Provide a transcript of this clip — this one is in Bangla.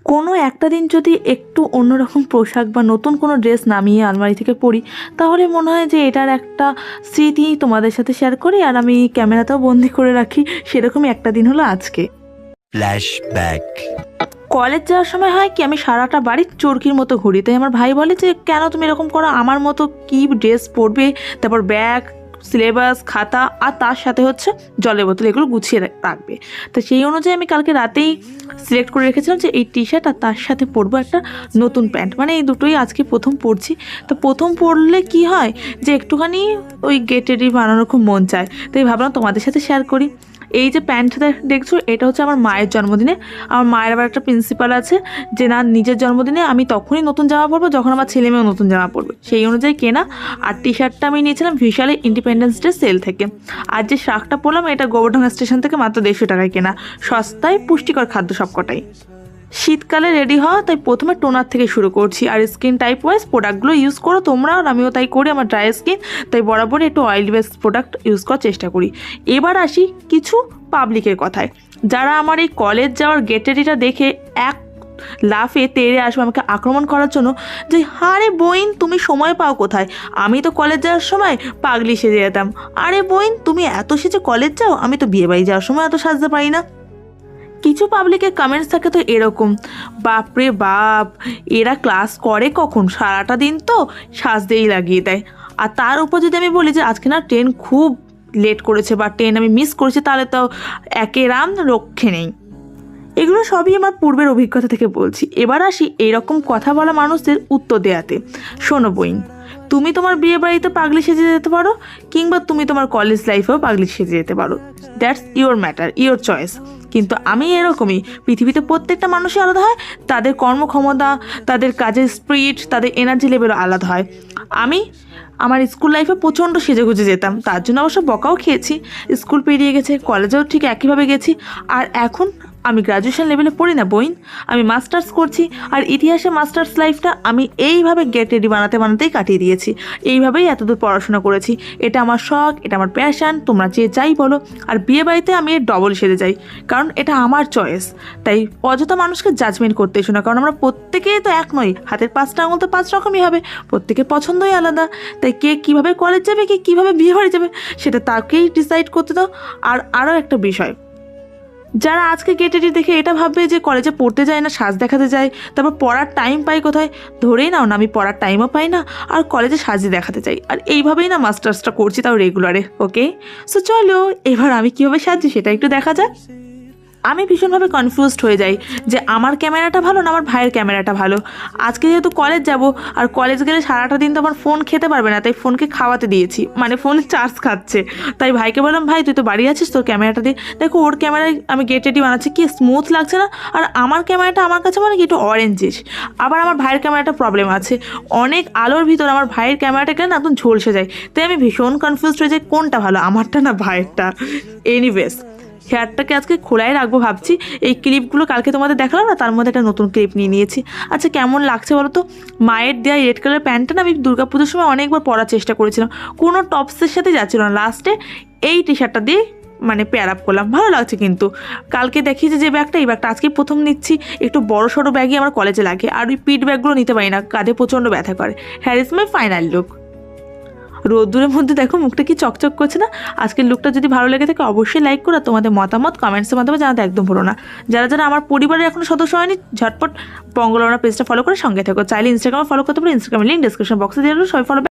কোনো একটা দিন যদি একটু অন্যরকম পোশাক বা নতুন কোনো ড্রেস নামিয়ে আলমারি থেকে পরি, তাহলে মনে হয় যে এটার একটা স্মৃতি তোমাদের সাথে শেয়ার করি আর আমি ক্যামেরাতেও বন্দি করে রাখি। সেরকমই একটা দিন হলো আজকে। ফ্ল্যাশব্যাক। কলেজ যাওয়ার সময় হয় কি, আমি সারাটা বাড়ির চরকির মতো ঘুরি। তাই আমার ভাই বলে যে কেন তুমি এরকম করো, আমার মতো কি ড্রেস পরবে, তারপর ব্যাগ, সিলেবাস, খাতা আর তার সাথে হচ্ছে জলের বোতল, এগুলো গুছিয়ে রাখবে। তো সেই অনুযায়ী আমি কালকে রাতেই সিলেক্ট করে রেখেছিলাম যে এই টি শার্ট আর তার সাথে পরবো একটা নতুন প্যান্ট, মানে এই দুটোই আজকে প্রথম পরছি। তো প্রথম পরলে কি হয় যে একটুখানি ওই গেট রেডি বানানোর খুব মন চায়, তাই ভাবলাম তোমাদের সাথে শেয়ার করি। এই যে প্যান্টটা দেখছো, এটা হচ্ছে আমার মায়ের জন্মদিনে। আমার মায়ের আবার একটা প্রিন্সিপাল আছে যে না, নিজের জন্মদিনে আমি তখনই নতুন জামা পরবো যখন আমার ছেলে মেয়েও নতুন জামা পরবে, সেই অনুযায়ী কেনা। আর টি শার্টটা আমি নিয়েছিলাম ভিশালে ইন্ডিপেন্ডেন্স ডে সেল থেকে। আর যে শার্টটা পরলাম এটা গোবরডাঙ্গা স্টেশন থেকে মাত্র 150 টাকায় কেনা, সস্তায় পুষ্টিকর খাদ্য সবকটাই। শীতকালে রেডি হওয়া, তাই প্রথমে টোনার থেকে শুরু করছি। আর স্কিন টাইপ ওয়াইজ প্রোডাক্টগুলো ইউজ করো তোমরা, আর আমিও তাই করি। আমার ড্রাই স্কিন, তাই বরাবরই একটু অয়েল বেসড প্রোডাক্ট ইউজ করার চেষ্টা করি। এবার আসি কিছু পাবলিকের কথায়, যারা আমার এই কলেজ যাওয়ার গেটারিটা দেখে এক লাফে তেড়ে আসবে আমাকে আক্রমণ করার জন্য যে আরে বইন তুমি সময় পাও কোথায়, আমি তো কলেজ যাওয়ার সময় পাগলি সেজে যেতাম। আরে বইন তুমি এত সেজে কলেজ যাও, আমি তো বিয়ে বাড়ি যাওয়ার সময় এত সাজতে পারি না। কিছু পাবলিকের কমেন্টস থাকে তো এরকম, বাপরে বাপ এরা ক্লাস করে কখন, সারাটা দিন তো সাজতেই লাগিয়ে দেয়। আর তার উপর যদি আমি বলি যে আজকে না ট্রেন খুব লেট করেছে বা ট্রেন আমি মিস করেছি, তাহলে তো একেরাম রক্ষে নেই। এগুলো সবই আমার পূর্বের অভিজ্ঞতা থেকে বলছি। এবার আসি এইরকম কথা বলা মানুষদের উত্তর দেয়াতে। শোনো বইন, তুমি তোমার বিয়ে বাড়িতে পাগলি সেজে যেতে পারো, কিংবা তুমি তোমার কলেজ লাইফেও পাগলি সেজে যেতে পারো, that's your matter, your choice. কিন্তু আমি এরকমই, পৃথিবীতে প্রত্যেকটা মানুষই আলাদা হয়, তাদের কর্মক্ষমতা, তাদের কাজের স্পিরিট, তাদের এনার্জি লেভেলও আলাদা হয়। আমি আমার স্কুল লাইফে প্রচণ্ড সেজেগুজে যেতাম, তার জন্য অবশ্য বকাও খেয়েছি। স্কুল পেরিয়ে গেছে, কলেজেও ঠিক একইভাবে গেছি। আর এখন আমি গ্র্যাজুয়েশন লেভেলে পড়ি না বইন, আমি মাস্টার্স করছি। আর ইতিহাসে মাস্টার্স লাইফটা আমি এইভাবে গেট রেডি বানাতেই কাটিয়ে দিয়েছি। এইভাবেই এতদূর পড়াশোনা করেছি। এটা আমার শখ, এটা আমার প্যাশান, তোমরা যে যাই বলো। আর বিয়ে বাড়িতে আমি এর ডবল সেজে যাই, কারণ এটা আমার চয়েস। তাই অযথা মানুষকে জাজমেন্ট করতে এসো না, কারণ আমরা প্রত্যেকেই তো এক নই, হাতের 5টা আঙুল তো 5 রকমই হবে, প্রত্যেকের পছন্দই আলাদা। তাই কে কীভাবে কলেজ যাবে, কে কীভাবে বিয়ে বাড়ি যাবে, সেটা তাকেই ডিসাইড করতে দাও। আর আরও একটা বিষয়, যারা আজকে গেটেডি দেখে এটা ভাববে যে কলেজে পড়তে যায় না, সাজ দেখাতে যায়, তারপর পড়ার টাইম পাই কোথায়, ধরেই নাও না আমি পড়ার টাইমও পাই না আর কলেজে সাজিয়ে দেখাতে চাই। আর এইভাবেই না মাস্টার্সটা করছি, তাও রেগুলারে। ওকে, সো চলো এবার আমি কীভাবে সাজি সেটা একটু দেখা যাক। আমি ভীষণভাবে কনফিউজড হয়ে যাই যে আমার ক্যামেরাটা ভালো না আমার ভাইয়ের ক্যামেরাটা ভালো। আজকে যেহেতু কলেজ যাব, আর কলেজ গেলে সারাটা দিন তো আমার ফোন খেতে পারবে না, তাই ফোনকে খাওয়াতে দিয়েছি, মানে ফোনে চার্জ খাচ্ছে। তাই ভাইকে বললাম, ভাই তুই তো বাড়ি আছিস, তোর ক্যামেরাটা দিয়ে দেখো, ওর ক্যামেরায় আমি গেট রেডি বানাচ্ছি, কি স্মুথ লাগছে না। আর আমার ক্যামেরাটা আমার কাছে মানে কি একটু অরেঞ্জিশ। আবার আমার ভাইয়ের ক্যামেরাটা প্রবলেম আছে, অনেক আলোর ভিতর আমার ভাইয়ের ক্যামেরাটা গেলে না একদম ঝলসে যায়। তাই আমি ভীষণ কনফিউজড হয়ে যাই কোনটা ভালো, আমারটা না ভাইয়েরটা। এনিওয়েজ, হেয়ারটাকে আজকে খোলাই রাখবো ভাবছি। এই ক্লিপগুলো কালকে তোমাদের দেখালাম না, তার মধ্যে একটা নতুন ক্লিপ নিয়ে নিয়েছি। আচ্ছা কেমন লাগছে বলো তো? মায়ের দেওয়া রেড কালার প্যান্টটা না আমি দুর্গাপুজোর সময় অনেকবার পরার চেষ্টা করেছিলাম, কোনো টপসের সাথে যাচ্ছিল না। লাস্টে এই টি শার্টটা দিয়ে মানে পেয়ার আপ করলাম, ভালো লাগছে। কিন্তু কালকে দেখিয়েছে যে ব্যাগটা, এই ব্যাগটা আজকে প্রথম নিচ্ছি। একটু বড় সড়ো ব্যাগই আমার কলেজে লাগে, আর ওই পিট ব্যাগগুলো নিতে পারি না, কাঁধে প্রচণ্ড ব্যথা করে। হ্যার ইজ মাই ফাইনাল লুক। রোদ্দুরের মধ্যে দেখো মুখটা কি চকচক করছে না। আজকের লুকটা যদি ভালো লেগে থাকে অবশ্যই লাইক করো, তোমাদের মতামত কমেন্টসের মাধ্যমে জানাতে একদম ভুলো না। যারা যারা আমার পরিবারের এখনো সদস্য হয়নি, ঝটপট বঙ্গলমনা পেজটা ফলো করে সঙ্গে থাকো। চাইলে ইনস্টাগ্রামে ফলো করতে পারো, ইনস্টাগ্রামের লিঙ্ক ডিসক্রিপশন বক্সে দিয়ে দেবো, সবাই ফলো